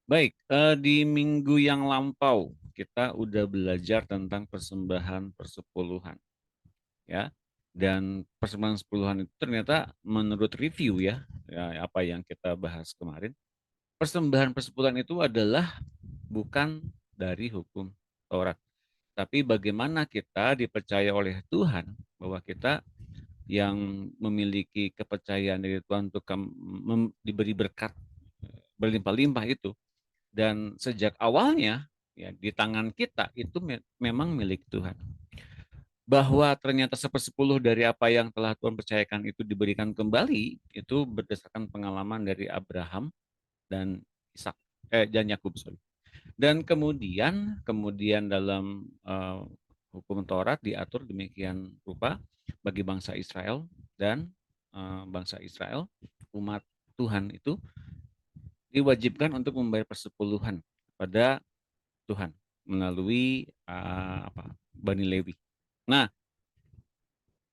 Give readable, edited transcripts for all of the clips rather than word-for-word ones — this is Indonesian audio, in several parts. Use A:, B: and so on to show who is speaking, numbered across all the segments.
A: Baik, di minggu yang lampau kita udah belajar tentang persembahan persepuluhan, ya. Dan persembahan sepuluhan itu ternyata menurut review ya, ya apa yang kita bahas kemarin, persembahan persepuluhan itu adalah bukan dari hukum Taurat, tapi bagaimana kita dipercaya oleh Tuhan bahwa kita yang memiliki kepercayaan dari Tuhan untuk diberi berkat berlimpah-limpah itu. Dan sejak awalnya ya di tangan kita itu memang milik Tuhan. Bahwa ternyata sepersepuluh dari apa yang telah Tuhan percayakan itu diberikan kembali itu berdasarkan pengalaman dari Abraham dan Ishak dan Yakub, sorry. Dan kemudian dalam hukum Taurat diatur demikian rupa bagi bangsa Israel dan bangsa Israel umat Tuhan itu diwajibkan untuk membayar persepuluhan pada Tuhan melalui Bani Lewi. Nah,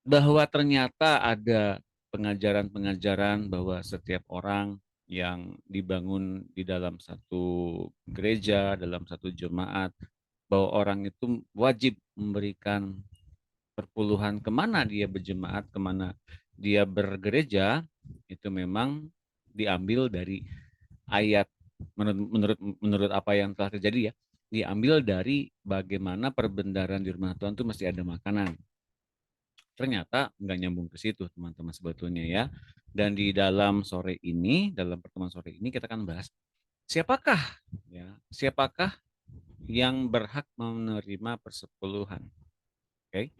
A: bahwa ternyata ada pengajaran-pengajaran bahwa setiap orang yang dibangun di dalam satu gereja, dalam satu jemaat, bahwa orang itu wajib memberikan perpuluhan kemana dia berjemaat, kemana dia bergereja, itu memang diambil dari ayat menurut apa yang telah terjadi ya, diambil dari bagaimana perbendaharaan di rumah Tuhan itu mesti ada makanan. Ternyata nggak nyambung ke situ teman-teman sebetulnya ya. Dan di dalam sore ini, dalam pertemuan sore ini kita akan bahas siapakah ya, siapakah yang berhak menerima persepuluhan. Oke.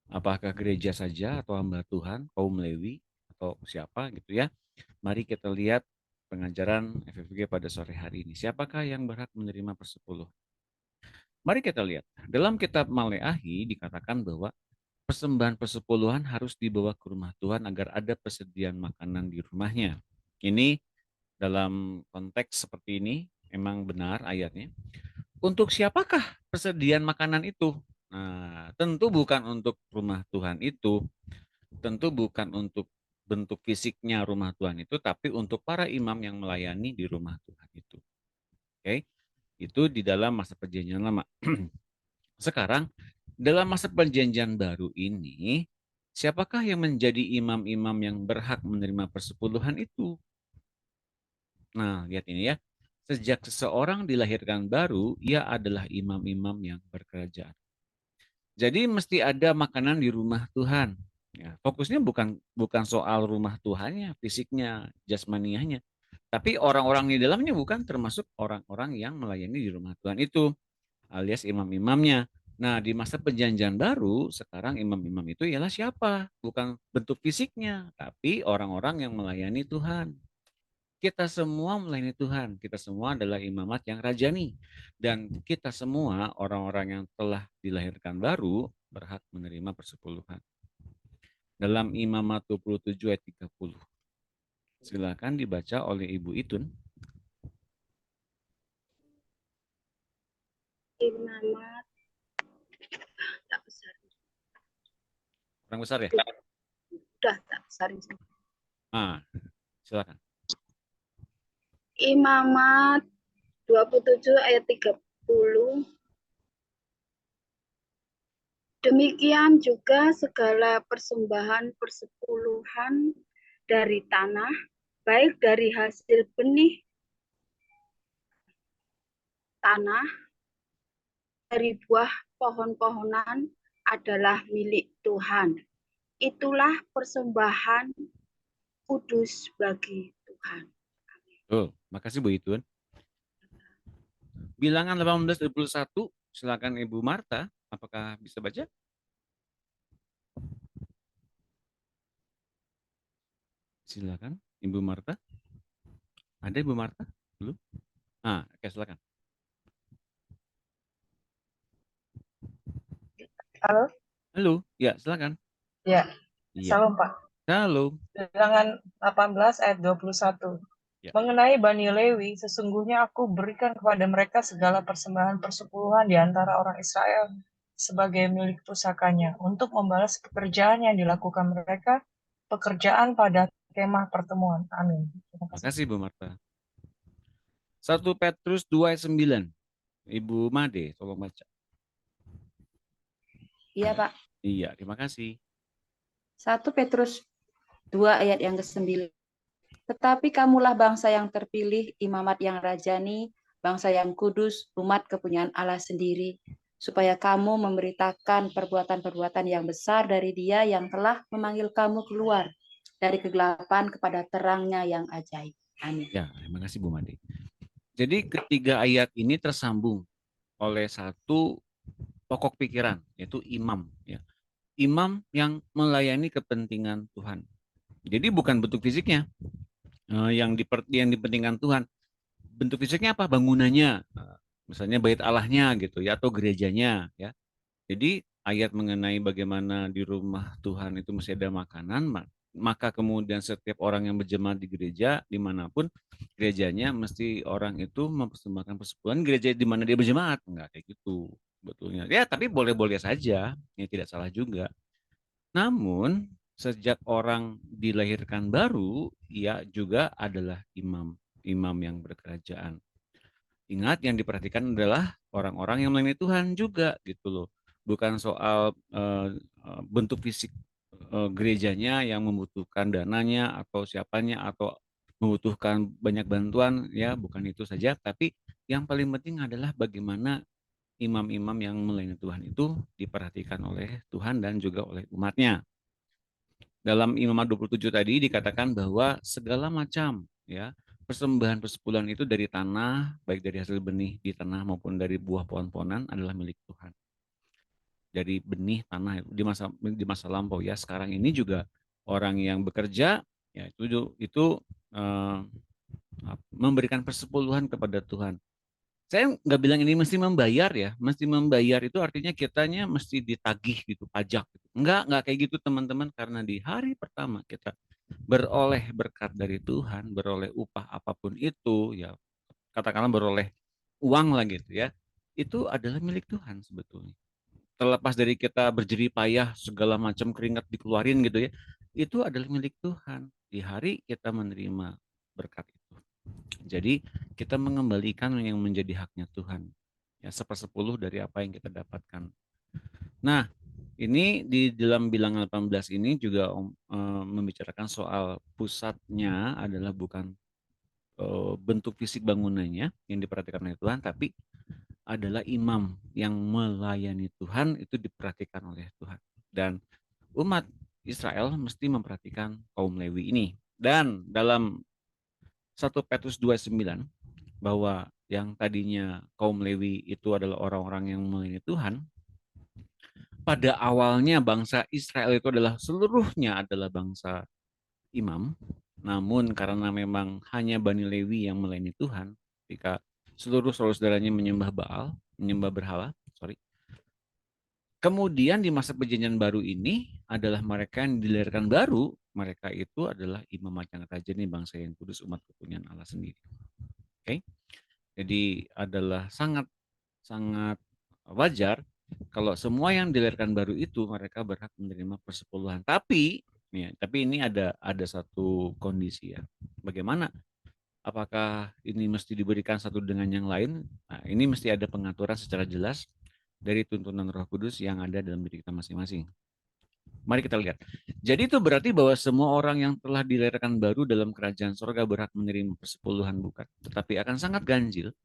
A: Apakah gereja saja atau hamba Tuhan, kaum Lewi atau siapa gitu ya. Mari kita lihat pengajaran FFG pada sore hari ini. Siapakah yang berhak menerima persepuluhan? Mari kita lihat. Dalam kitab Maleahi dikatakan bahwa persembahan persepuluhan harus dibawa ke rumah Tuhan agar ada persediaan makanan di rumahnya. Ini dalam konteks seperti ini memang benar ayatnya. Untuk siapakah persediaan makanan itu? Nah, tentu bukan untuk rumah Tuhan itu, tentu bukan untuk bentuk fisiknya rumah Tuhan itu, tapi untuk para imam yang melayani di rumah Tuhan itu. Oke, itu di dalam masa perjanjian lama. Sekarang dalam masa perjanjian baru ini, siapakah yang menjadi imam-imam yang berhak menerima persepuluhan itu? Nah, lihat ini ya. Sejak seseorang dilahirkan baru, ia adalah imam-imam yang berkerajaan. Jadi mesti ada makanan di rumah Tuhan. Ya, fokusnya bukan soal rumah Tuhannya, fisiknya, jasmaniahnya, tapi orang-orang di dalamnya bukan termasuk orang-orang yang melayani di rumah Tuhan itu, alias imam-imamnya. Nah, di masa perjanjian baru, sekarang imam-imam itu ialah siapa? Bukan bentuk fisiknya, tapi orang-orang yang melayani Tuhan. Kita semua melayani Tuhan. Kita semua adalah imamat yang rajani. Dan kita semua orang-orang yang telah dilahirkan baru berhak menerima persepuluhan. Dalam Imamat 27 ayat 30. Silakan dibaca oleh Ibu Itun.
B: Imamat tak besar.
A: Kurang besar ya?
B: Udah tak besarin.
A: Silakan.
B: Imamat 27 ayat 30. Demikian juga segala persembahan persepuluhan dari tanah, baik dari hasil benih tanah, dari buah pohon-pohonan adalah milik Tuhan. Itulah persembahan kudus bagi Tuhan.
A: Oh, makasih Bu Itun. Bilangan 18:21, silakan Ibu Marta, apakah bisa baca? Silakan Ibu Marta. Ada Ibu Marta? Belum? Oke, silakan.
C: Halo?
A: Halo, ya silakan.
C: Ya,
A: Iya.
C: salam Pak.
A: Halo.
C: Bilangan 18 ayat 21.
A: Ya.
C: Mengenai Bani Lewi, sesungguhnya aku berikan kepada mereka segala persembahan persepuluhan di antara orang Israel sebagai milik pusakanya untuk membalas pekerjaan yang dilakukan mereka, pekerjaan pada kemah pertemuan. Amin.
A: Terima kasih Bu Marta. 1 Petrus 2 ayat 9. Ibu Made, tolong baca.
D: Iya, Pak.
A: Iya, terima kasih.
D: 1 Petrus 2 ayat yang ke-9. Tetapi kamulah bangsa yang terpilih, imamat yang rajani, bangsa yang kudus, umat kepunyaan Allah sendiri, supaya kamu memberitakan perbuatan-perbuatan yang besar dari Dia yang telah memanggil kamu keluar dari kegelapan kepada terangnya yang ajaib. Amin.
A: Ya, terima kasih Bu Made. Jadi ketiga ayat ini tersambung oleh satu pokok pikiran, yaitu imam. Ya. Imam yang melayani kepentingan Tuhan. Jadi bukan bentuk fisiknya yang dipentingkan Tuhan. Bentuk fisiknya apa? Bangunannya, misalnya bait Allahnya gitu ya, atau gerejanya ya. Jadi ayat mengenai bagaimana di rumah Tuhan itu mesti ada makanan, maka kemudian setiap orang yang berjemaat di gereja dimanapun gerejanya mesti orang itu mempersembahkan persepuluhan gereja di mana dia berjemaat, enggak kayak gitu betulnya. Ya tapi boleh-boleh saja, ini tidak salah juga. Namun sejak orang dilahirkan baru, ia juga adalah imam, imam yang berkerajaan. Ingat yang diperhatikan adalah orang-orang yang melayani Tuhan juga gitu loh. Bukan soal bentuk fisik gerejanya yang membutuhkan dananya atau siapanya atau membutuhkan banyak bantuan ya, bukan itu saja, tapi yang paling penting adalah bagaimana imam-imam yang melayani Tuhan itu diperhatikan oleh Tuhan dan juga oleh umatnya. Dalam Imamat 27 tadi dikatakan bahwa segala macam ya persembahan persepuluhan itu dari tanah, baik dari hasil benih di tanah maupun dari buah pohon-pohonan adalah milik Tuhan. Dari benih tanah di masa lampau ya, sekarang ini juga orang yang bekerja ya itu memberikan persepuluhan kepada Tuhan. Saya nggak bilang ini mesti membayar ya, mesti membayar itu artinya kitanya mesti ditagih gitu pajak. Gitu. Nggak kayak gitu teman-teman, karena di hari pertama kita beroleh berkat dari Tuhan, beroleh upah apapun itu, ya katakanlah beroleh uang lah gitu ya, itu adalah milik Tuhan sebetulnya. Terlepas dari kita berjerih payah segala macam keringat dikeluarin gitu ya, itu adalah milik Tuhan di hari kita menerima berkat itu. Jadi kita mengembalikan yang menjadi haknya Tuhan. Ya, 1/10 dari apa yang kita dapatkan. Nah, ini di dalam bilangan 18 ini juga membicarakan soal pusatnya adalah bukan bentuk fisik bangunannya yang diperhatikan oleh Tuhan, tapi adalah imam yang melayani Tuhan itu diperhatikan oleh Tuhan. Dan umat Israel mesti memperhatikan kaum Lewi ini. Dan dalam 1 Petrus 2:9 bahwa yang tadinya kaum Lewi itu adalah orang-orang yang melayani Tuhan, pada awalnya bangsa Israel itu adalah seluruhnya adalah bangsa imam, namun karena memang hanya Bani Lewi yang melayani Tuhan, ketika seluruh saudara-saudaranya menyembah Baal, menyembah berhala, kemudian di masa perjanjian baru ini adalah mereka yang dilahirkan baru, mereka itu adalah imam yang rajani, bangsa yang kudus, umat kepunyaan Allah sendiri. Oke. Jadi adalah sangat wajar kalau semua yang dilahirkan baru itu mereka berhak menerima persepuluhan. Tapi ini ada satu kondisi ya. Bagaimana? Apakah ini mesti diberikan satu dengan yang lain? Nah, ini mesti ada pengaturan secara jelas dari tuntunan Roh Kudus yang ada dalam diri kita masing-masing. Mari kita lihat. Jadi itu berarti bahwa semua orang yang telah dilahirkan baru dalam kerajaan surga berhak menerima persepuluhan, bukan? Tetapi akan sangat ganjil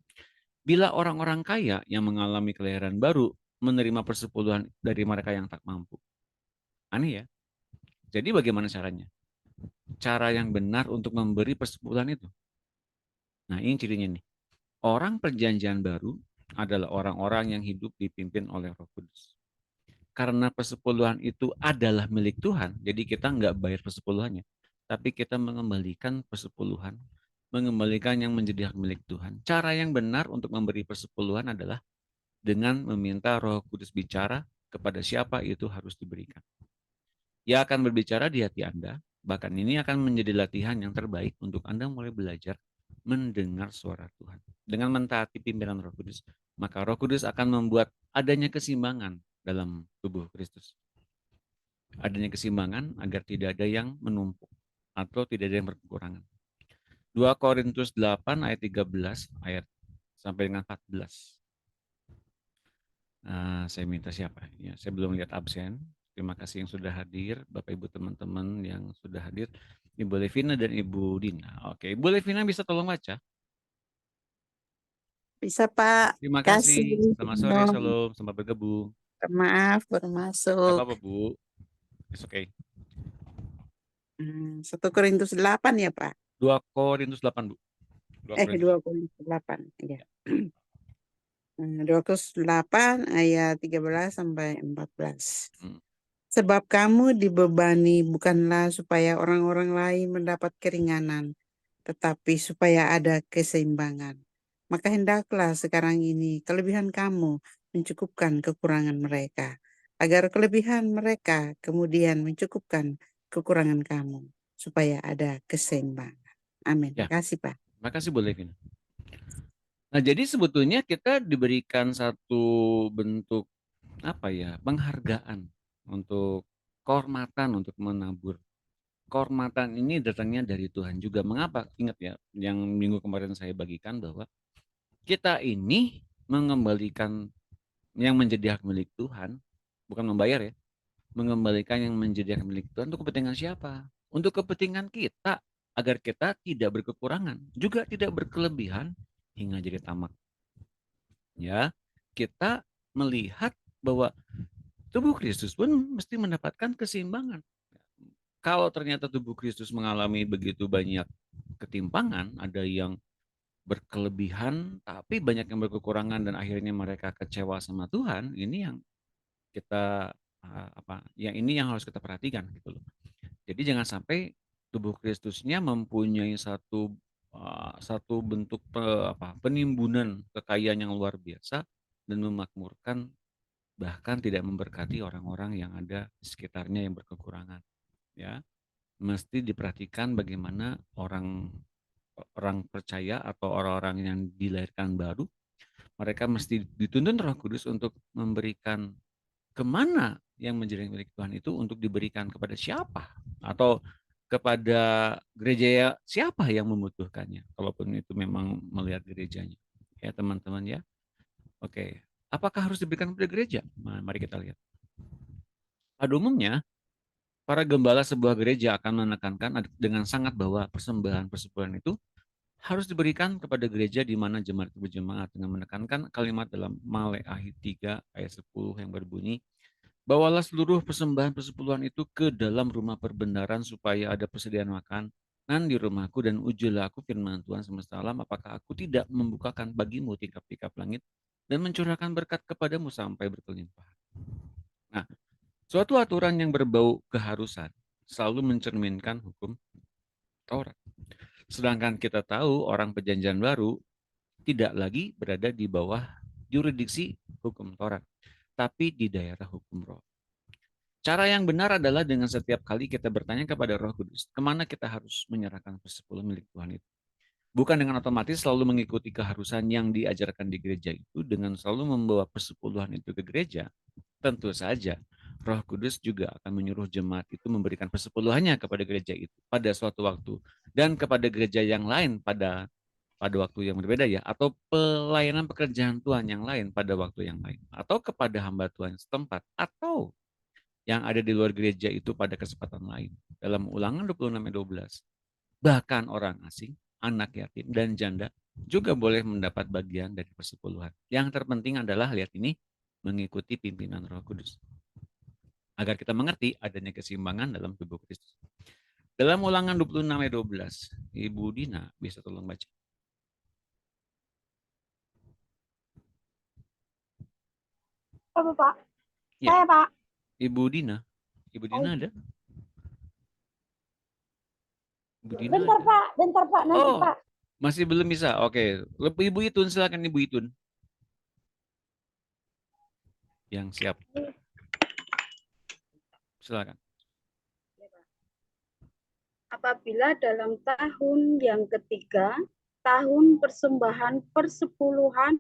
A: bila orang-orang kaya yang mengalami kelahiran baru menerima persepuluhan dari mereka yang tak mampu. Aneh ya. Jadi bagaimana caranya? Cara yang benar untuk memberi persepuluhan itu. Nah ini cirinya nih. Orang perjanjian baru adalah orang-orang yang hidup dipimpin oleh Roh Kudus. Karena persepuluhan itu adalah milik Tuhan, jadi kita nggak bayar persepuluhannya, tapi kita mengembalikan persepuluhan, mengembalikan yang menjadi hak milik Tuhan. Cara yang benar untuk memberi persepuluhan adalah dengan meminta Roh Kudus bicara kepada siapa itu harus diberikan. Ia akan berbicara di hati Anda, bahkan ini akan menjadi latihan yang terbaik untuk Anda mulai belajar mendengar suara Tuhan. Dengan mentaati pimpinan Roh Kudus, maka Roh Kudus akan membuat adanya keseimbangan dalam tubuh Kristus. Adanya keseimbangan agar tidak ada yang menumpuk atau tidak ada yang berkekurangan. 2 Korintus 8 ayat 13 ayat sampai dengan 14. Saya minta siapa? Ya, saya belum lihat absen. Terima kasih yang sudah hadir, Bapak Ibu teman-teman yang sudah hadir, Ibu Levina dan Ibu Dina. Oke, Ibu Levina bisa tolong baca?
E: Bisa Pak,
A: Terima
E: kasih.
A: kasih. Selamat sore, salam, selamat bergabung.
E: Maaf baru
A: Gak
E: masuk.
A: apa-apa, Bu. It's okay.
E: 1 Korintus 8 ya Pak?
A: 2 Korintus 8, Bu. 2 Korintus.
E: 2 Korintus 8. Ya. 2 Korintus 8 ayat 13 sampai 14.
A: Hmm.
E: Sebab kamu dibebani bukanlah supaya orang-orang lain mendapat keringanan, tetapi supaya ada keseimbangan. Maka hendaklah sekarang ini kelebihan kamu mencukupkan kekurangan mereka, agar kelebihan mereka kemudian mencukupkan kekurangan kamu, supaya ada keseimbangan. Amin.
A: Ya.
E: Terima kasih Pak.
A: Terima kasih, Bu Levina. Nah, jadi sebetulnya kita diberikan satu bentuk penghargaan untuk kehormatan untuk menabur. Kehormatan ini datangnya dari Tuhan juga. Mengapa? Ingat ya, yang minggu kemarin saya bagikan bahwa kita ini mengembalikan yang menjadi hak milik Tuhan, bukan membayar ya, mengembalikan yang menjadi hak milik Tuhan untuk kepentingan siapa? Untuk kepentingan kita, agar kita tidak berkekurangan, juga tidak berkelebihan hingga jadi tamak. Ya, kita melihat bahwa tubuh Kristus pun mesti mendapatkan keseimbangan. Kalau ternyata tubuh Kristus mengalami begitu banyak ketimpangan, ada yang berkelebihan, tapi banyak yang berkekurangan dan akhirnya mereka kecewa sama Tuhan, ini yang kita ini yang harus kita perhatikan gitu loh. Jadi jangan sampai tubuh Kristusnya mempunyai satu bentuk penimbunan kekayaan yang luar biasa dan memakmurkan, bahkan tidak memberkati orang-orang yang ada di sekitarnya yang berkekurangan. Ya, mesti diperhatikan bagaimana orang percaya atau orang-orang yang dilahirkan baru, mereka mesti dituntun Roh Kudus untuk memberikan kemana yang menjadi milik Tuhan itu untuk diberikan kepada siapa atau kepada gereja siapa yang membutuhkannya, kalaupun itu memang melihat gerejanya. Ya teman-teman ya. Oke, apakah harus diberikan kepada gereja? Mari kita lihat. Pada umumnya, para gembala sebuah gereja akan menekankan dengan sangat bahwa persembahan persepuluhan itu harus diberikan kepada gereja di mana jemaat berjemaat, dengan menekankan kalimat dalam Maleakhi 3 ayat 10 yang berbunyi, bawalah seluruh persembahan persepuluhan itu ke dalam rumah perbendaharaan supaya ada persediaan makanan di rumahku, dan ujilah aku firman Tuhan semesta alam, apakah aku tidak membukakan bagimu tingkap-tingkap langit dan mencurahkan berkat kepadamu sampai berkelimpahan. Nah, suatu aturan yang berbau keharusan selalu mencerminkan hukum Taurat. Sedangkan kita tahu orang Perjanjian Baru tidak lagi berada di bawah yurisdiksi hukum Taurat, tapi di daerah hukum Roh. Cara yang benar adalah dengan setiap kali kita bertanya kepada Roh Kudus, kemana kita harus menyerahkan persepuluhan milik Tuhan itu. Bukan dengan otomatis selalu mengikuti keharusan yang diajarkan di gereja itu dengan selalu membawa persepuluhan itu ke gereja. Tentu saja Roh Kudus juga akan menyuruh jemaat itu memberikan persepuluhannya kepada gereja itu pada suatu waktu, dan kepada gereja yang lain pada waktu yang berbeda ya, atau pelayanan pekerjaan Tuhan yang lain pada waktu yang lain, atau kepada hamba Tuhan setempat, atau yang ada di luar gereja itu pada kesempatan lain. Dalam Ulangan 26 ayat 12, bahkan orang asing, anak yatim, dan janda juga boleh mendapat bagian dari persepuluhan. Yang terpenting adalah, lihat ini, mengikuti pimpinan Roh Kudus, agar kita mengerti adanya keseimbangan dalam tubuh Kristus. Dalam Ulangan 26 ayat 12, Ibu Dina bisa tolong baca.
B: Apa Pak?
A: Ya.
B: Saya Pak.
A: Ibu Dina ada? Ibu Dina
B: Bentar
A: ada?
B: Pak, nanti
A: Oh,
B: Pak.
A: masih belum bisa. Oke, Ibu Itun, silakan Ibu Itun. Yang siap. Silakan.
B: Apabila dalam tahun yang ketiga, tahun persembahan persepuluhan,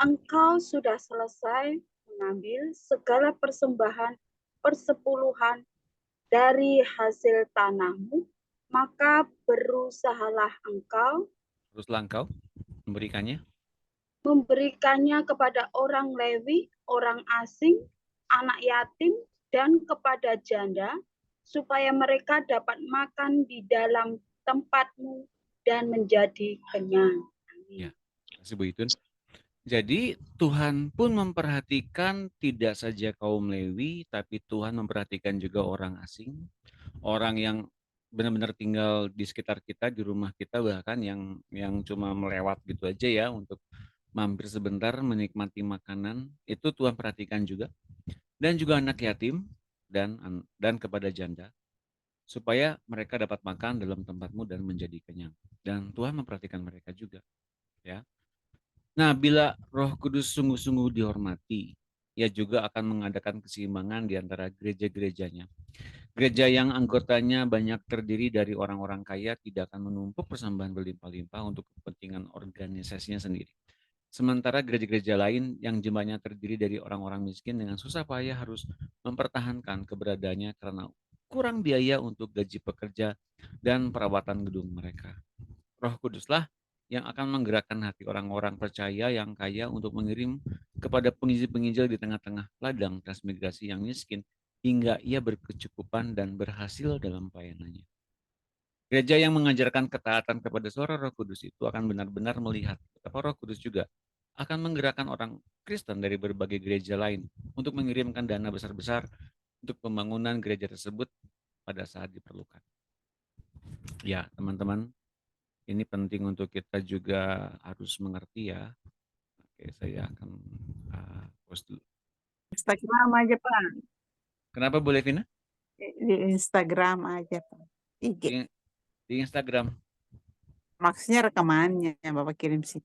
B: engkau sudah selesai mengambil segala persembahan persepuluhan dari hasil tanahmu, maka berusahalah engkau
A: Teruslah engkau memberikannya.
B: memberikannya kepada orang Lewi, orang asing, anak yatim, dan kepada janda, supaya mereka dapat makan di dalam tempatmu dan menjadi kenyang. Amin.
A: Ya, terima kasih Bu Itun. Jadi Tuhan pun memperhatikan tidak saja kaum Lewi, tapi Tuhan memperhatikan juga orang asing, orang yang benar-benar tinggal di sekitar kita, di rumah kita, bahkan yang cuma melewat gitu aja ya untuk mampir sebentar menikmati makanan, itu Tuhan perhatikan juga. Dan juga anak yatim dan kepada janda, supaya mereka dapat makan dalam tempatmu dan menjadi kenyang. Dan Tuhan memperhatikan mereka juga, ya. Nah, bila Roh Kudus sungguh-sungguh dihormati, ia juga akan mengadakan keseimbangan di antara gereja-gerejanya. Gereja yang anggotanya banyak terdiri dari orang-orang kaya tidak akan menumpuk persembahan berlimpah-limpah untuk kepentingan organisasinya sendiri. Sementara gereja-gereja lain yang jemaatnya terdiri dari orang-orang miskin dengan susah payah harus mempertahankan keberadaannya karena kurang biaya untuk gaji pekerja dan perawatan gedung mereka. Roh Kuduslah yang akan menggerakkan hati orang-orang percaya yang kaya untuk mengirim kepada penginjil-penginjil di tengah-tengah ladang transmigrasi yang miskin hingga ia berkecukupan dan berhasil dalam pelayanannya. Gereja yang mengajarkan ketaatan kepada suara Roh Kudus itu akan benar-benar melihat betapa Roh Kudus juga akan menggerakkan orang Kristen dari berbagai gereja lain untuk mengirimkan dana besar-besar untuk pembangunan gereja tersebut pada saat diperlukan. Ya, teman-teman, ini penting untuk kita juga harus mengerti ya. Oke, saya akan post dulu.
E: Instagram aja Pak.
A: Kenapa boleh, Vina?
E: Di Instagram aja Pak. IG.
A: Di Instagram.
E: Maksudnya rekamannya Bapak kirim sih.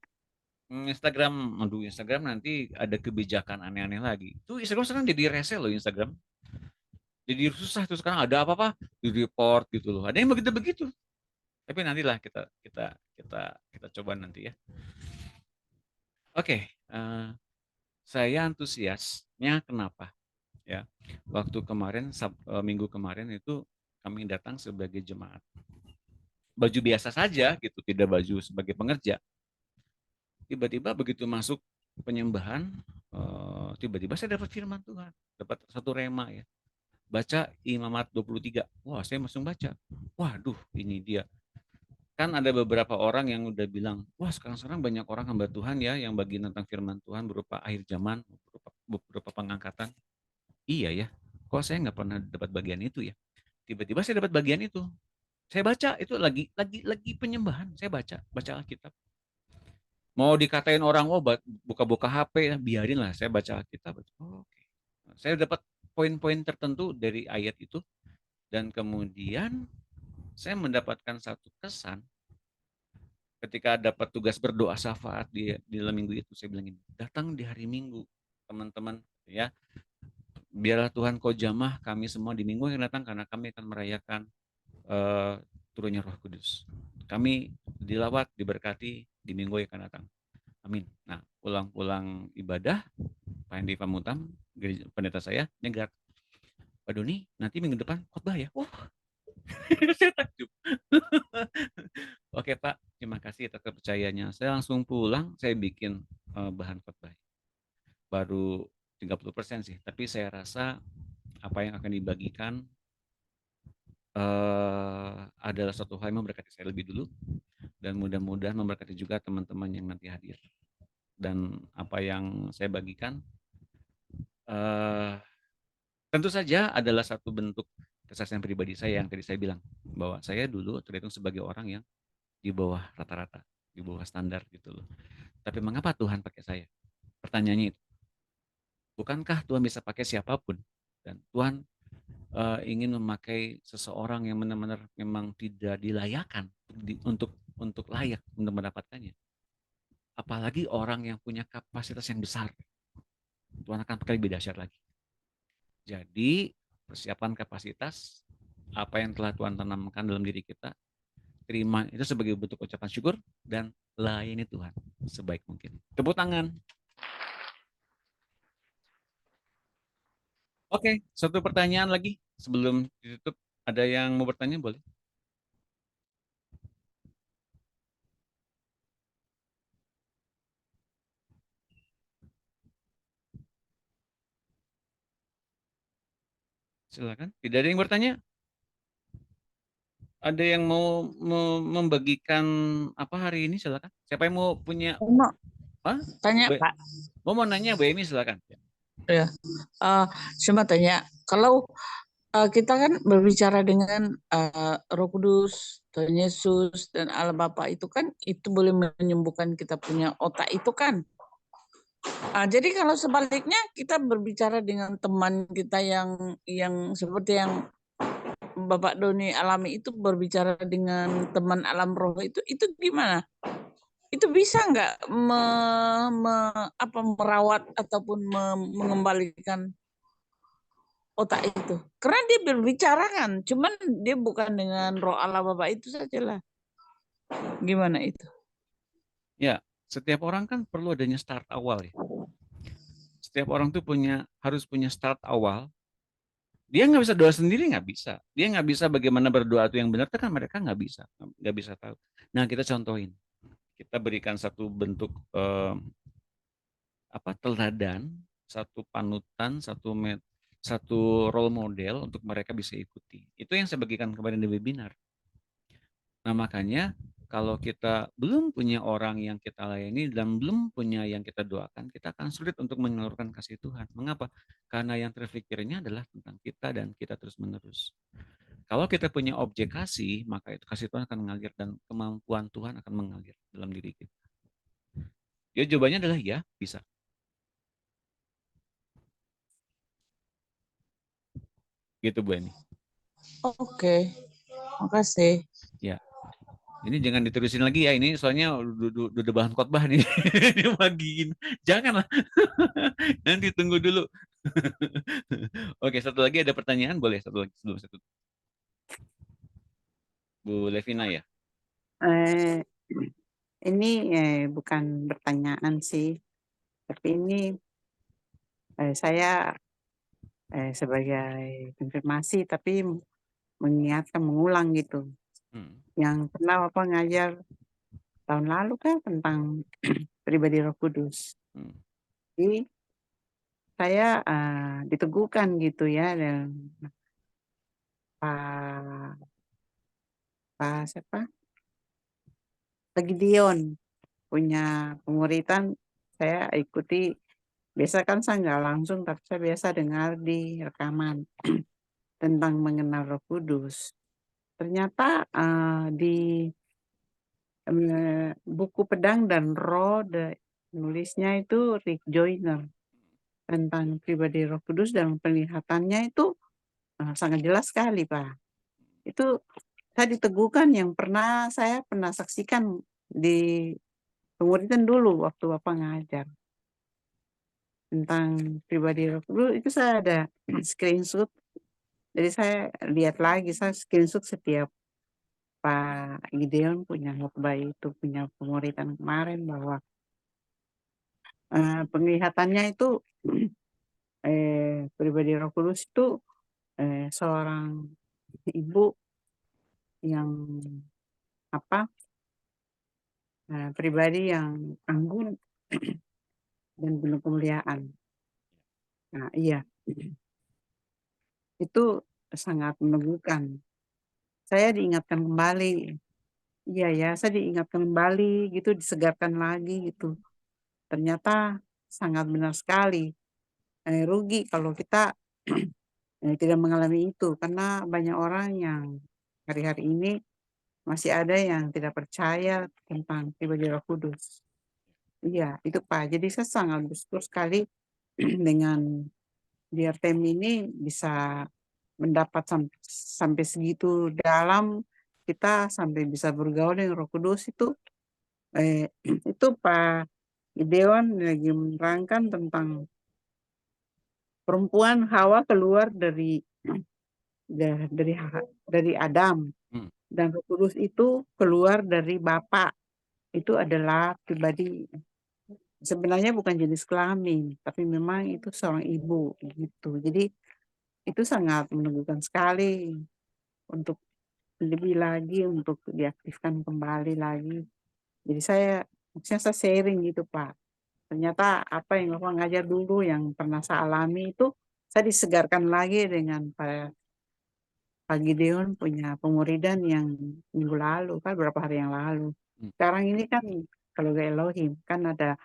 A: Instagram, aduh Instagram nanti ada kebijakan aneh-aneh lagi. Tuh Instagram sekarang jadi rese loh Instagram. Jadi susah tuh sekarang ada apa-apa di report gitu loh. Ada yang begitu-begitu. Tapi nantilah kita coba nanti ya. Oke, saya antusiasnya kenapa? Ya, waktu kemarin minggu kemarin itu kami datang sebagai jemaat. Baju biasa saja gitu, tidak baju sebagai pengerja. Tiba-tiba begitu masuk penyembahan, tiba-tiba saya dapat firman Tuhan, dapat satu rema ya. Baca Imamat 23. Wah, saya langsung baca. Waduh, ini dia. Kan ada beberapa orang yang udah bilang, wah sekarang banyak orang hamba Tuhan ya yang bagi tentang firman Tuhan berupa akhir zaman, berupa pengangkatan. Iya ya, kok saya nggak pernah dapat bagian itu ya. Tiba-tiba saya dapat bagian itu. Saya baca itu lagi penyembahan. Saya baca Alkitab. Mau dikatain orang, oh buka-buka HP, biarin lah. Saya baca Alkitab. Oh, oke. Saya dapat poin-poin tertentu dari ayat itu. Dan kemudian saya mendapatkan satu kesan ketika dapat tugas berdoa syafaat di dalam minggu itu. Saya bilang ini, datang di hari Minggu, teman-teman ya. Biarlah Tuhan kau jamah kami semua di minggu yang datang karena kami akan merayakan turunnya Roh Kudus. Kami dilawat, diberkati di minggu yang akan datang. Amin. Nah, pulang-pulang ibadah, Pak Hendi Pamutam, pendeta saya, nyegat. Pak Doni, nanti minggu depan khotbah ya. Wah, saya takjub. Oke Pak, terima kasih atas kepercayaannya. Saya langsung pulang, saya bikin bahan khotbah. Baru 30% sih, tapi saya rasa apa yang akan dibagikan adalah satu hal yang memberkati saya lebih dulu dan mudah-mudahan memberkati juga teman-teman yang nanti hadir. Dan apa yang saya bagikan tentu saja adalah satu bentuk kesaksian pribadi saya yang tadi saya bilang bahwa saya dulu terhitung sebagai orang yang di bawah rata-rata, di bawah standar gitu loh. Tapi mengapa Tuhan pakai saya? Pertanyaannya itu. Bukankah Tuhan bisa pakai siapapun? Dan Tuhan ingin memakai seseorang yang benar-benar memang tidak dilayakan untuk layak untuk mendapatkannya. Apalagi orang yang punya kapasitas yang besar. Tuhan akan pakai lebih dahsyat lagi. Jadi persiapan kapasitas apa yang telah Tuhan tanamkan dalam diri kita, terima itu sebagai bentuk ucapan syukur dan layani Tuhan sebaik mungkin. Tepuk tangan. Oke, satu pertanyaan lagi sebelum ditutup. Ada yang mau bertanya boleh? Silakan. Tidak ada yang bertanya? Ada yang mau membagikan apa hari ini? Silakan. Siapa yang mau punya?
F: Mau
A: Hah?
F: tanya
A: Bu-
F: Pak,
A: mau nanya Bu Emi, silakan.
F: ya, cuma tanya, kalau kita kan berbicara dengan Roh Kudus, Tuhan Yesus, dan Allah Bapa itu kan, itu boleh menyembuhkan kita punya otak itu kan. Jadi kalau sebaliknya kita berbicara dengan teman kita yang seperti yang Bapak Doni alami itu, berbicara dengan teman alam roh itu gimana? Itu bisa nggak merawat ataupun mengembalikan otak itu? Karena dia berbicara kan, cuman dia bukan dengan roh Allah Bapa itu sajalah. Gimana itu?
A: Ya, setiap orang kan perlu adanya start awal ya. Setiap orang tuh harus punya start awal. Dia nggak bisa doa sendiri, nggak bisa. Dia nggak bisa bagaimana berdoa itu yang benar, itu kan mereka nggak bisa tahu. Nah, kita contohin, kita berikan satu bentuk teladan, satu panutan, satu role model untuk mereka bisa ikuti. Itu yang saya bagikan kemarin di webinar. Nah, makanya kalau kita belum punya orang yang kita layani dan belum punya yang kita doakan, kita akan sulit untuk menyalurkan kasih Tuhan. Mengapa? Karena yang terfikirnya adalah tentang kita dan kita terus-menerus. Kalau kita punya objek kasih, maka itu kasih Tuhan akan mengalir dan kemampuan Tuhan akan mengalir dalam diri kita. Ya, jawabannya adalah ya, bisa. Gitu Bu Eni.
F: Oke, makasih.
A: Ya. Ini jangan diterusin lagi ya, ini soalnya udah bahan khotbah nih. Dibagiin. Janganlah. Nanti tunggu dulu. Oke, satu lagi ada pertanyaan, boleh satu lagi sebelum satu. Bu Levina ya.
E: Eh, ini bukan pertanyaan sih, tapi ini saya sebagai konfirmasi, tapi mengingatkan, mengulang gitu. Yang pernah Bapak ngajar tahun lalu kan tentang pribadi Roh Kudus. Jadi saya diteguhkan gitu ya, dan Pak siapa? Pak Gideon punya penguritan, saya ikuti. Biasa kan saya nggak langsung, tapi saya biasa dengar di rekaman tentang mengenal Roh Kudus. Ternyata di buku Pedang dan Roh, nulisnya itu Rick Joyner tentang pribadi Roh Kudus, dan penglihatannya itu sangat jelas sekali, Pak. Itu saya diteguhkan yang saya pernah saksikan di penguritan dulu waktu Bapak ngajar tentang pribadi Roh Kudus. Itu saya ada screenshot. Jadi saya lihat lagi, saya screenshot setiap Pak Gideon punya khotbah itu, punya penguritan kemarin, bahwa penglihatannya itu pribadi Roh Kudus itu seorang ibu yang pribadi yang anggun dan penuh kemuliaan. Nah, iya, itu sangat meneguhkan. Saya diingatkan kembali, iya ya, saya diingatkan kembali gitu, disegarkan lagi gitu. Ternyata sangat benar sekali. Rugi kalau kita tidak mengalami itu, karena banyak orang yang hari-hari ini masih ada yang tidak percaya tentang pribadi Roh Kudus. Iya, itu Pak. Jadi saya sangat bersyukur sekali dengan DRTM ini bisa mendapat sampai segitu dalam, kita sampai bisa bergaul dengan Roh Kudus itu. Itu Pak Gideon lagi menerangkan tentang perempuan Hawa keluar dari Adam, dan Roh Kudus itu keluar dari Bapa. Itu adalah pribadi, sebenarnya bukan jenis kelamin, tapi memang itu seorang ibu gitu. Jadi itu sangat meneguhkan sekali untuk lebih lagi, untuk diaktifkan kembali lagi. Jadi maksudnya saya sharing gitu Pak. Ternyata apa yang Bapak ngajar dulu yang pernah saya alami itu saya disegarkan lagi dengan Pak Gideon punya pemuridan yang minggu lalu, kan beberapa hari yang lalu. Sekarang ini kan kalau ke Elohim kan ada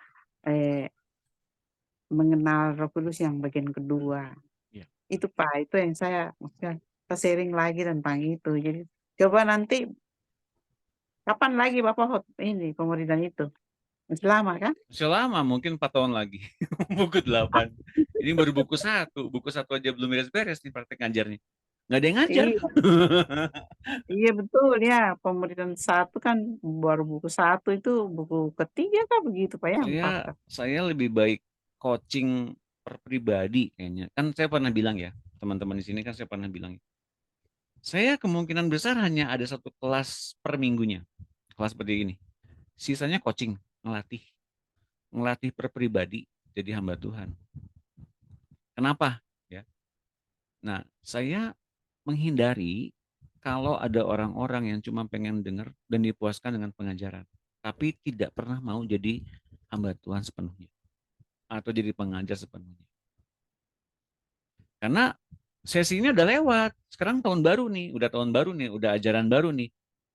E: mengenal Roh Kudus yang bagian kedua.
A: Ya.
E: Itu Pak, itu yang saya maksudnya kita sharing lagi tentang itu. Jadi coba nanti kapan lagi Bapak ini pemuridan itu? Masih lama kan?
A: Masih lama, mungkin 4 tahun lagi. Buku 8. Ini baru buku 1. Buku 1 aja belum beres-beres nih praktek ngajarnya. Nggak ada yang ngajar.
E: Iya, iya betul ya. Pemuridan 1 kan baru buku 1 itu buku ketiga kan begitu Pak ya? 4 kan?
A: Saya lebih baik coaching per pribadi kayaknya. Kan saya pernah bilang ya, teman-teman di sini kan saya pernah bilang. Saya kemungkinan besar hanya ada 1 kelas per minggunya. Kelas seperti ini. Sisanya coaching, ngelatih per pribadi jadi hamba Tuhan. Kenapa? Ya. Nah, saya menghindari kalau ada orang-orang yang cuma pengen dengar dan dipuaskan dengan pengajaran, tapi tidak pernah mau jadi hamba Tuhan sepenuhnya atau jadi pengajar sepenuhnya. Karena sesi ini udah lewat, sekarang tahun baru nih, udah ajaran baru nih.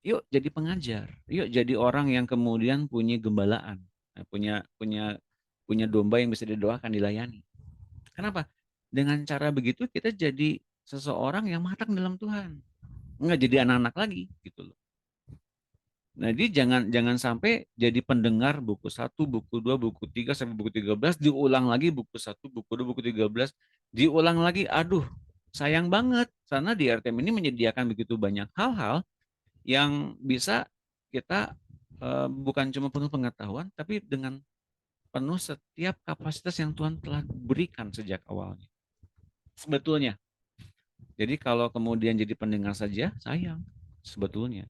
A: Yuk jadi pengajar, yuk jadi orang yang kemudian punya gembalaan, punya domba yang bisa didoakan, dilayani. Kenapa? Dengan cara begitu kita jadi seseorang yang matang dalam Tuhan, nggak jadi anak-anak lagi gitu loh. Nah, jadi jangan sampai jadi pendengar buku 1, buku 2, buku 3 sampai buku 13 diulang lagi buku 1, buku 2, buku 13 diulang lagi. Aduh, sayang banget karena di RTM ini menyediakan begitu banyak hal-hal yang bisa kita bukan cuma penuh pengetahuan tapi dengan penuh setiap kapasitas yang Tuhan telah berikan sejak awalnya. Sebetulnya. Jadi kalau kemudian jadi pendengar saja sayang sebetulnya.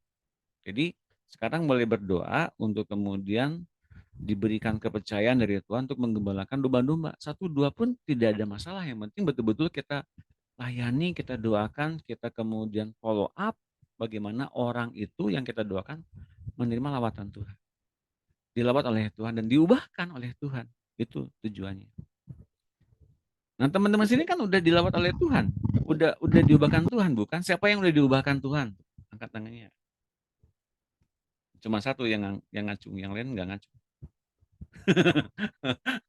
A: Jadi sekarang boleh berdoa untuk kemudian diberikan kepercayaan dari Tuhan untuk menggembalakan domba-domba. 1, 2 pun tidak ada masalah. Yang penting betul-betul kita layani, kita doakan, kita kemudian follow up bagaimana orang itu yang kita doakan menerima lawatan Tuhan. Dilawat oleh Tuhan dan diubahkan oleh Tuhan. Itu tujuannya. Nah, teman-teman sini kan udah dilawat oleh Tuhan. Udah diubahkan Tuhan, bukan? Siapa yang udah diubahkan Tuhan? Angkat tangannya. Cuma 1 yang ngacung, yang lain nggak ngacung.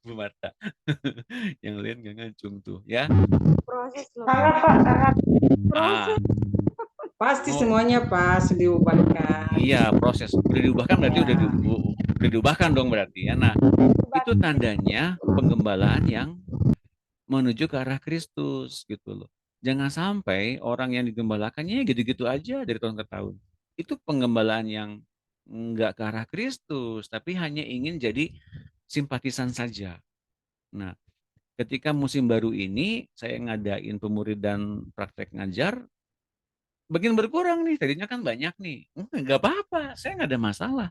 A: Bu Marta. Yang lain nggak ngacung tuh, ya.
G: Proses loh.
C: Sangat Pak, sangat.
G: Proses.
H: Pasti semuanya pas diubahkan.
A: Iya, proses. Udah diubahkan berarti udah diubahkan dong berarti ya. Nah, itu tandanya penggembalaan yang menuju ke arah Kristus gitu loh. Jangan sampai orang yang digembalakannya gitu-gitu aja dari tahun ke tahun. Itu penggembalaan yang enggak ke arah Kristus, tapi hanya ingin jadi simpatisan saja. Nah, ketika musim baru ini saya ngadain pemuridan praktek ngajar, bagian berkurang nih. Tadinya kan banyak nih. Enggak apa-apa, saya nggak ada masalah.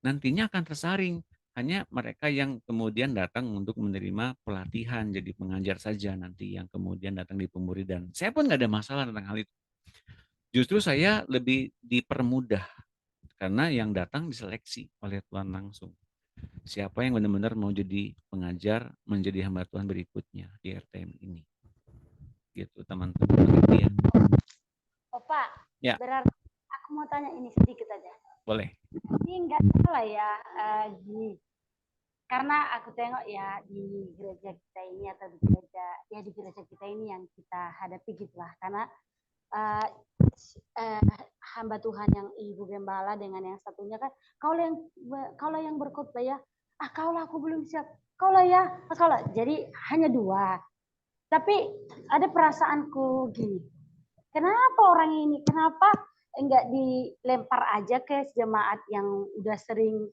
A: Nantinya akan tersaring. Hanya mereka yang kemudian datang untuk menerima pelatihan jadi pengajar saja nanti yang kemudian datang di pemuridan. Saya pun nggak ada masalah tentang hal itu. Justru saya lebih dipermudah karena yang datang diseleksi oleh Tuhan langsung. Siapa yang benar-benar mau jadi pengajar, menjadi hamba Tuhan berikutnya di RTM ini. Gitu teman-teman. Ya.
G: Pak,
A: Ya.
G: berarti aku mau tanya ini sedikit aja.
A: Boleh.
G: Ini enggak salah ya, karena aku tengok ya di gereja kita ini atau di gereja kita ini yang kita hadapi gitulah. Karena hamba Tuhan yang ibu gembala dengan yang satunya kan, kalau yang berkhotbah ya, kaulah aku belum siap, kaulah ya, kaulah. Jadi hanya 2. Tapi ada perasaanku gini, kenapa orang ini, kenapa enggak dilempar aja ke jemaat yang udah sering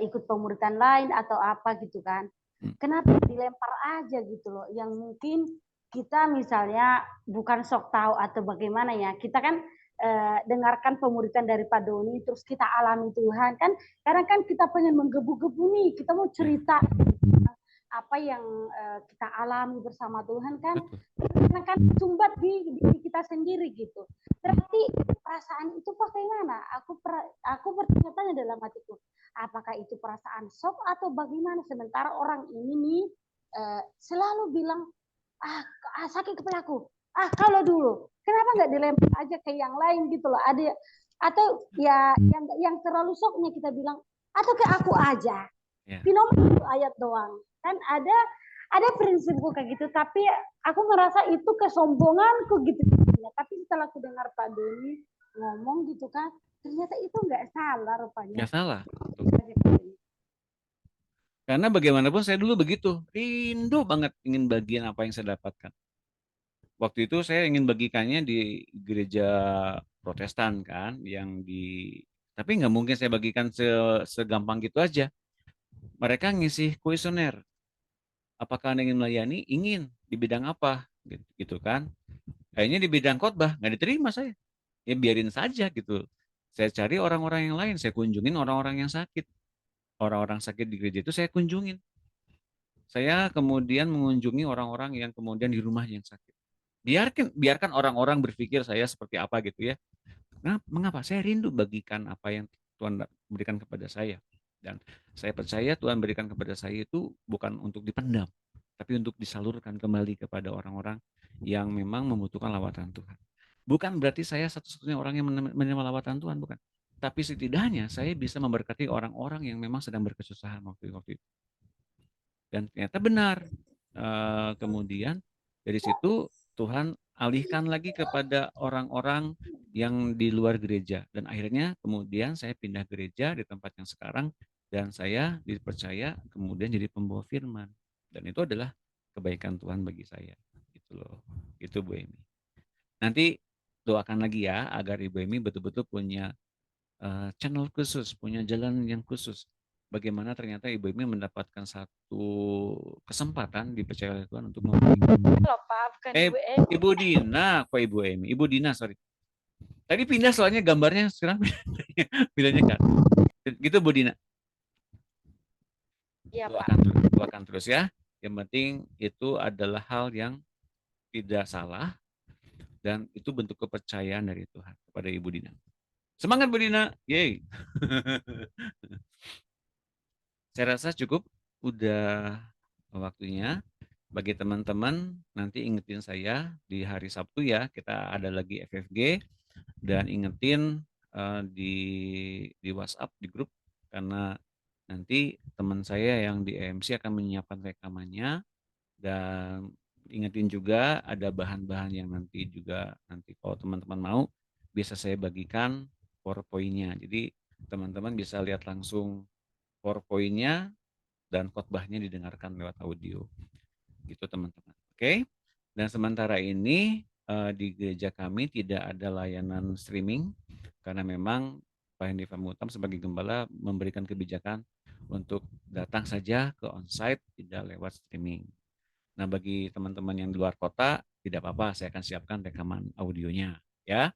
G: ikut pemuridan lain atau apa gitu kan? Kenapa dilempar aja gitu loh, yang mungkin kita misalnya bukan sok tahu atau bagaimana ya, kita kan dengarkan pemuridan dari Pak Doni terus kita alami Tuhan kan, kadang kan kita pengen menggebu-gebu nih, kita mau cerita apa yang kita alami bersama Tuhan kan, karena kan sumbat di diri kita sendiri gitu. Berarti perasaan itu bagaimana? Aku bertanya-tanya dalam hatiku, apakah itu perasaan shock atau bagaimana? Sementara orang ini nih selalu bilang sakit kepalaku. Kalau dulu, kenapa nggak dilempar aja ke yang lain gitu loh? Ada atau ya yang terlalu soknya kita bilang, atau ke aku aja. Finomen itu ayat doang. Kan ada prinsipku kayak gitu, tapi aku merasa itu kesombonganku gitu. Tapi setelah aku dengar Pak Doni ngomong gitu kan, ternyata itu nggak salah rupanya.
A: Nggak salah. Karena bagaimanapun saya dulu begitu, rindu banget ingin bagian apa yang saya dapatkan. Waktu itu saya ingin bagikannya di gereja Protestan kan, tapi nggak mungkin saya bagikan segampang gitu aja. Mereka ngisi kuesioner. Apakah Anda ingin melayani? Ingin. Di bidang apa? Gitu kan. Kayaknya di bidang khotbah, nggak diterima saya. Ya biarin saja gitu. Saya cari orang-orang yang lain, saya kunjungin orang-orang yang sakit. Orang-orang sakit di gereja itu saya kunjungin. Saya kemudian mengunjungi orang-orang yang kemudian di rumahnya yang sakit. Biarkan orang-orang berpikir saya seperti apa gitu ya. Nah, mengapa? Saya rindu bagikan apa yang Tuhan berikan kepada saya. Dan saya percaya Tuhan berikan kepada saya itu bukan untuk dipendam, tapi untuk disalurkan kembali kepada orang-orang yang memang membutuhkan lawatan Tuhan. Bukan berarti saya satu-satunya orang yang menerima lawatan Tuhan, bukan. Tapi setidaknya saya bisa memberkati orang-orang yang memang sedang berkesusahan waktu itu. Dan ternyata benar. Kemudian dari situ Tuhan alihkan lagi kepada orang-orang yang di luar gereja. Dan akhirnya kemudian saya pindah gereja di tempat yang sekarang. Dan saya dipercaya kemudian jadi pembawa firman. Dan itu adalah kebaikan Tuhan bagi saya. Gitu loh. Itu Bu Emi. Nanti doakan lagi ya agar Ibu Emi betul-betul punya channel khusus, punya jalan yang khusus. Bagaimana ternyata Ibu Emi mendapatkan satu kesempatan dipercaya oleh Tuhan untuk
G: Loh, Pak, bukan Ibu Emi.
A: Ibu Dina, kok Ibu Emi? Ibu Dina, sorry. Tadi pindah soalnya gambarnya sekarang pindahnya kan. Gitu Bu Dina.
G: Iya, Pak.
A: Doakan terus ya. Yang penting itu adalah hal yang tidak salah dan itu bentuk kepercayaan dari Tuhan kepada Ibu Dina. Semangat Bu Dina. Yeay. Saya rasa cukup udah waktunya. Bagi teman-teman nanti ingetin saya di hari Sabtu ya, kita ada lagi FFG dan ingetin di WhatsApp di grup karena nanti teman saya yang di EMC akan menyiapkan rekamannya dan ingetin juga ada bahan-bahan yang nanti kalau teman-teman mau bisa saya bagikan PowerPoint-nya. Jadi teman-teman bisa lihat langsung PowerPoint-nya dan khotbahnya didengarkan lewat audio. Gitu teman-teman. Oke. Dan sementara ini di gereja kami tidak ada layanan streaming karena memang Pak Hendy Famutam sebagai gembala memberikan kebijakan untuk datang saja ke onsite tidak lewat streaming. Nah, bagi teman-teman yang di luar kota tidak apa-apa, saya akan siapkan rekaman audionya ya.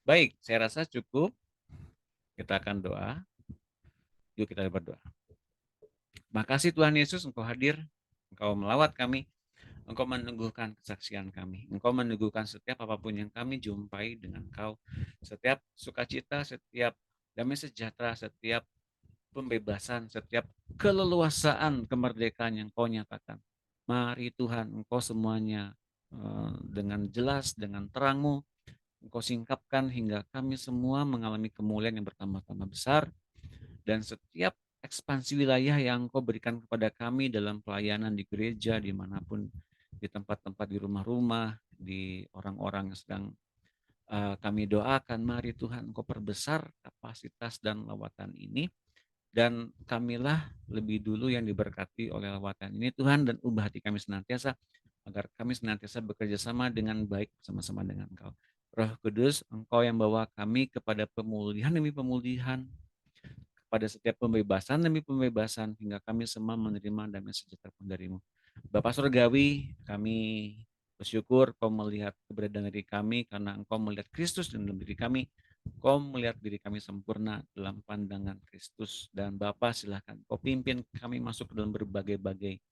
A: Baik, saya rasa cukup. Kita akan doa. Yuk kita berdoa. Makasih Tuhan Yesus, Engkau hadir, Engkau melawat kami, Engkau meneguhkan kesaksian kami, Engkau meneguhkan setiap apapun yang kami jumpai dengan Engkau, setiap sukacita, setiap damai sejahtera, setiap pembebasan, setiap keleluasaan, kemerdekaan yang Kau nyatakan. Mari Tuhan, Engkau semuanya dengan jelas, dengan terang-Mu, Engkau singkapkan hingga kami semua mengalami kemuliaan yang bertambah-tambah besar, dan setiap ekspansi wilayah yang Engkau berikan kepada kami dalam pelayanan di gereja, dimanapun, di tempat-tempat, di rumah-rumah, di orang-orang yang sedang kami doakan, mari Tuhan Engkau perbesar kapasitas dan lawatan ini, dan kamilah lebih dulu yang diberkati oleh lawatan ini Tuhan, dan ubah hati kami senantiasa, agar kami senantiasa bekerja sama dengan baik bersama-sama dengan Engkau. Roh Kudus, Engkau yang bawa kami kepada pemulihan demi pemulihan, pada setiap pembebasan demi pembebasan, hingga kami semua menerima damai sejahtera dari-Mu. Bapa Surgawi, kami bersyukur Kau melihat keberadaan diri kami, karena Engkau melihat Kristus dalam diri kami. Kau melihat diri kami sempurna dalam pandangan Kristus. Dan Bapa, silakan Kau pimpin kami masuk ke dalam berbagai-bagai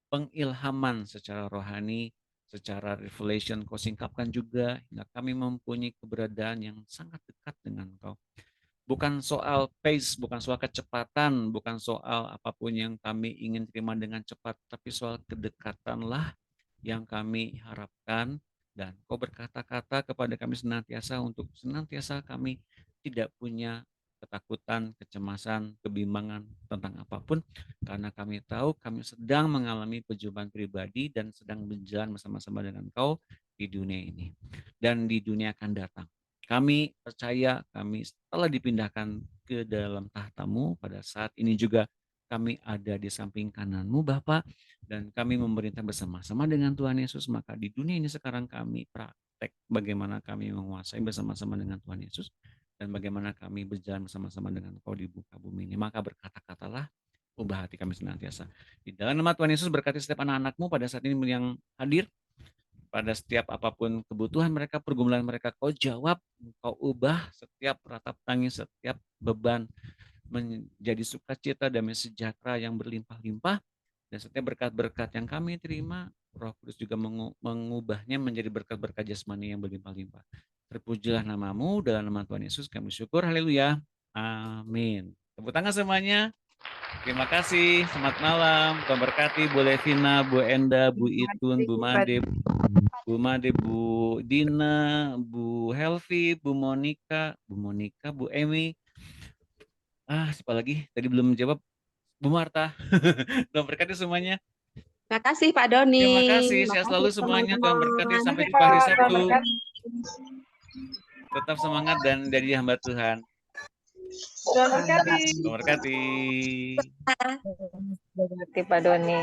A: pengilhaman secara rohani, secara revelation Kau singkapkan juga, hingga kami mempunyai keberadaan yang sangat dekat dengan Kau. Bukan soal pace, bukan soal kecepatan, bukan soal apapun yang kami ingin terima dengan cepat, tapi soal kedekatanlah yang kami harapkan, dan Kau berkata-kata kepada kami senantiasa untuk senantiasa kami tidak punya ketakutan, kecemasan, kebimbangan tentang apapun, karena kami tahu kami sedang mengalami perjumpaan pribadi dan sedang berjalan bersama-sama dengan Kau di dunia ini dan di dunia akan datang. Kami percaya kami telah dipindahkan ke dalam tahta-Mu pada saat ini juga kami ada di samping kanan-Mu Bapa, dan kami memerintah bersama-sama dengan Tuhan Yesus. Maka di dunia ini sekarang kami praktek bagaimana kami menguasai bersama-sama dengan Tuhan Yesus dan bagaimana kami berjalan bersama-sama dengan Kau di muka bumi ini. Maka berkata-katalah, ubah hati kami senantiasa. Di dalam nama Tuhan Yesus berkati setiap anak-anak-Mu pada saat ini yang hadir, pada setiap apapun kebutuhan mereka, pergumulan mereka, Kau jawab, Kau ubah setiap ratap tangis, setiap beban menjadi sukacita, damai sejahtera yang berlimpah-limpah, dan setiap berkat-berkat yang kami terima, Roh Kudus juga mengubahnya menjadi berkat-berkat jasmani yang berlimpah-limpah. Terpujilah nama-Mu, dalam nama Tuhan Yesus kami syukur, haleluya, amin. Tepuk tangan semuanya. Terima kasih, selamat malam, Tuhan berkati, Bu Levina, Bu Enda, Bu Itun, Bu Made, Bu Dina, Bu Helvi, Bu Monica, Bu Emi. Siapa lagi? Tadi belum menjawab. Bu Marta. Tuhan berkati semuanya.
I: Terima kasih Pak Doni.
A: Terima kasih,
I: Terima
A: sehat
I: kasih
A: selalu semuanya. Tuhan berkati,
I: teman-teman.
A: sampai
C: Terima
A: jumpa hari
C: kasih, Pak. Tuhan
A: Sabtu.
C: berkati.
A: Tetap semangat dan jadi hamba Tuhan.
C: Tuhan berkati.
A: Tuhan berkati.
C: Terima kasih Pak Doni.